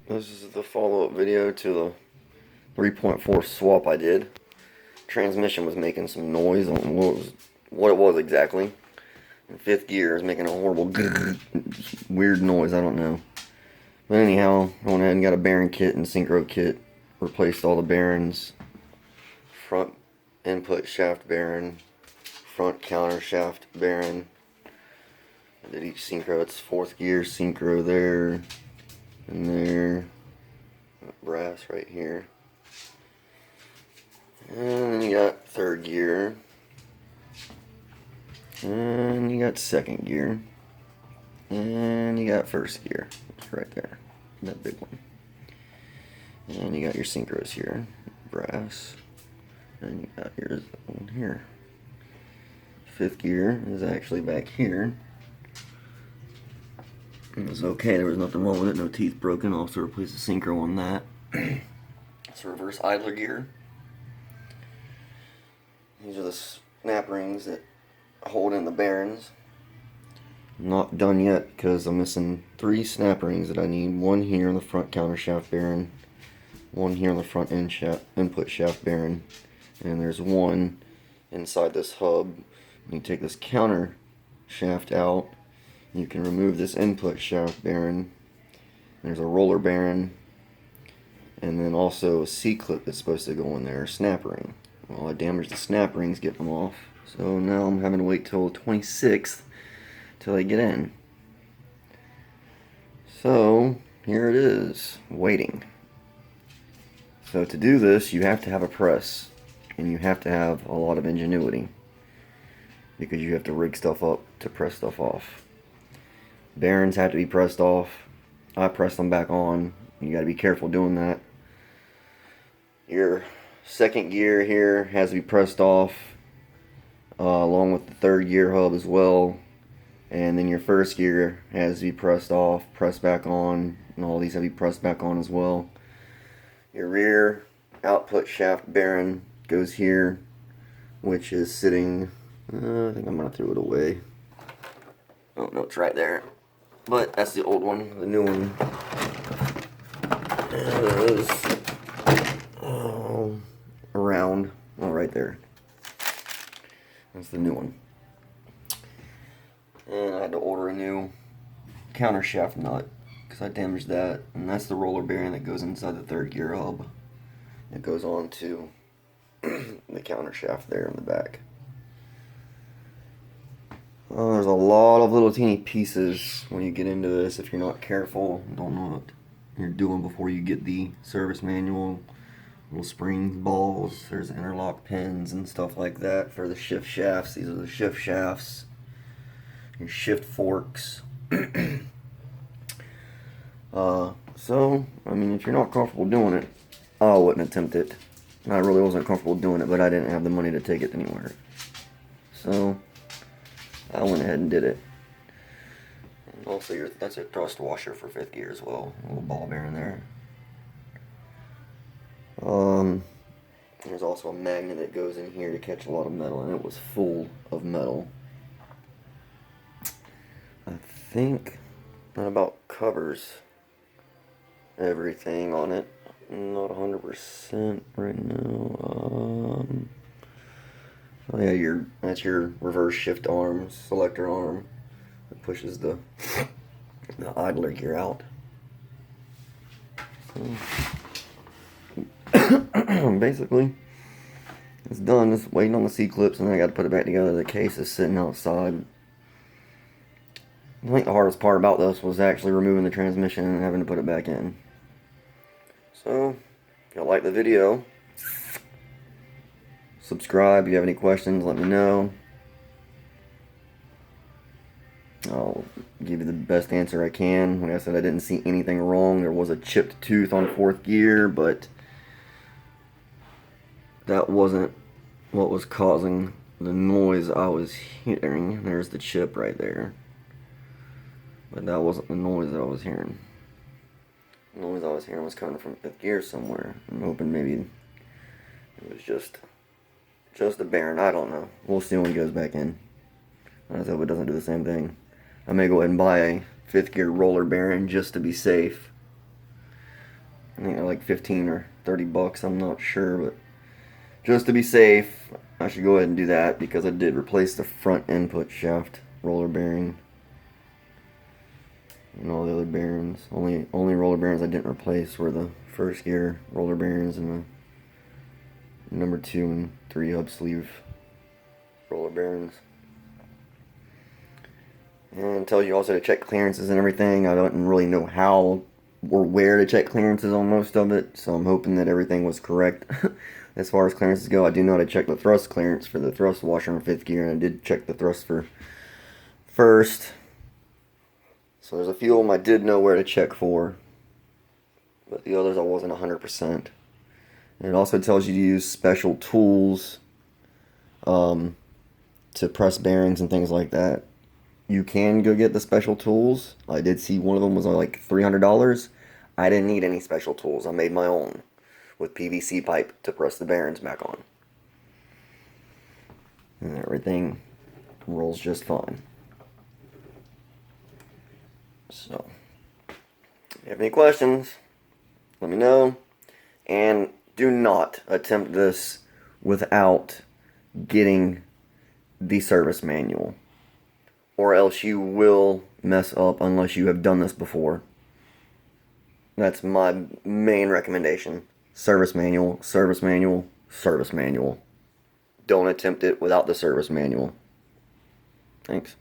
This is the follow-up video to the 3.4 swap I did. Transmission was making some noise. I don't know what it was exactly. In fifth gear, it was making a horrible weird noise. I don't know. But anyhow, I went ahead and got a bearing kit and synchro kit. Replaced all the bearings. Front input shaft bearing. Front counter shaft bearing. I did each synchro. It's fourth gear synchro there. And there. Brass right here. And then you got third gear. And you got second gear. And you got first gear. It's right there. That big one. And you got your synchros here. Brass. And you got yours one here. Fifth gear is actually back here. It was okay, there was nothing wrong with it, no teeth broken. Also replaced the synchro on that. It's a reverse idler gear. These are the snap rings that hold in the bearings. I'm not done yet because I'm missing 3 snap rings that I need. One here on the front counter shaft bearing, one here on the front input shaft bearing, and there's one inside this hub. When you take this counter shaft out, you can remove this input shaft bearing. There's a roller bearing, and then also a C-clip that's supposed to go in there, a snap ring. Well, I damaged the snap rings getting them off, so now I'm having to wait till the 26th till they get in. So here it is, waiting. So to do this, you have to have a press, and you have to have a lot of ingenuity, because you have to rig stuff up to press stuff off. Bearings have to be pressed off. I press them back on. You got to be careful doing that. Your second gear here has to be pressed off, along with the third gear hub as well. And then your first gear has to be pressed off, pressed back on, and all these have to be pressed back on as well. Your rear output shaft bearing goes here, which is sitting, I think I'm going to throw it away. Oh no, it's right there. But that's the old one. The new one is around, right there. That's the new one. And I had to order a new counter shaft nut because I damaged that. And that's the roller bearing that goes inside the third gear hub. It goes on to the counter shaft there in the back. There's a lot of little teeny pieces when you get into this if you're not careful. Don't know what you're doing before you get the service manual. Little springs, balls, there's interlock pins and stuff like that for the shift shafts. These are the shift shafts. Your shift forks. So, I mean, if you're not comfortable doing it, I wouldn't attempt it. I really wasn't comfortable doing it, but I didn't have the money to take it anywhere. So I went ahead and did it. And also, that's a thrust washer for fifth gear as well. A little ball bearing there. There's also a magnet that goes in here to catch a lot of metal, and it was full of metal. I think that about covers everything on it. Not 100% right now. Oh yeah, that's your reverse shift arm, selector arm that pushes the idler gear out. So, basically, it's done. Just waiting on the C-clips, and then I got to put it back together. The case is sitting outside. I think the hardest part about this was actually removing the transmission and having to put it back in. So, if y'all like the video, subscribe. If you have any questions, let me know. I'll give you the best answer I can. Like I said, I didn't see anything wrong. There was a chipped tooth on fourth gear, but that wasn't what was causing the noise I was hearing. There's the chip right there. But that wasn't the noise that I was hearing. The noise I was hearing was coming from fifth gear somewhere. I'm hoping maybe it was just a bearing. I don't know. We'll see when he goes back in. I hope it doesn't do the same thing. I may go ahead and buy a fifth gear roller bearing just to be safe. I think they're like 15 or 30 bucks. I'm not sure, but just to be safe, I should go ahead and do that because I did replace the front input shaft roller bearing and all the other bearings. Only roller bearings I didn't replace were the first gear roller bearings and the number 2 and 3 hub sleeve roller bearings. And it tells you also to check clearances and everything. I don't really know how or where to check clearances on most of it, so I'm hoping that everything was correct. As far as clearances go, I do know how to check the thrust clearance for the thrust washer in 5th gear, and I did check the thrust for first. So there's a few of them I did know where to check for, but the others I wasn't 100%. And it also tells you to use special tools to press bearings and things like that. You can go get the special tools. I did see one of them was like $300. I didn't need any special tools. I made my own with PVC pipe to press the bearings back on. And everything rolls just fine. So, if you have any questions, let me know. And do not attempt this without getting the service manual, or else you will mess up unless you have done this before. That's my main recommendation. Service manual, service manual, service manual. Don't attempt it without the service manual. Thanks.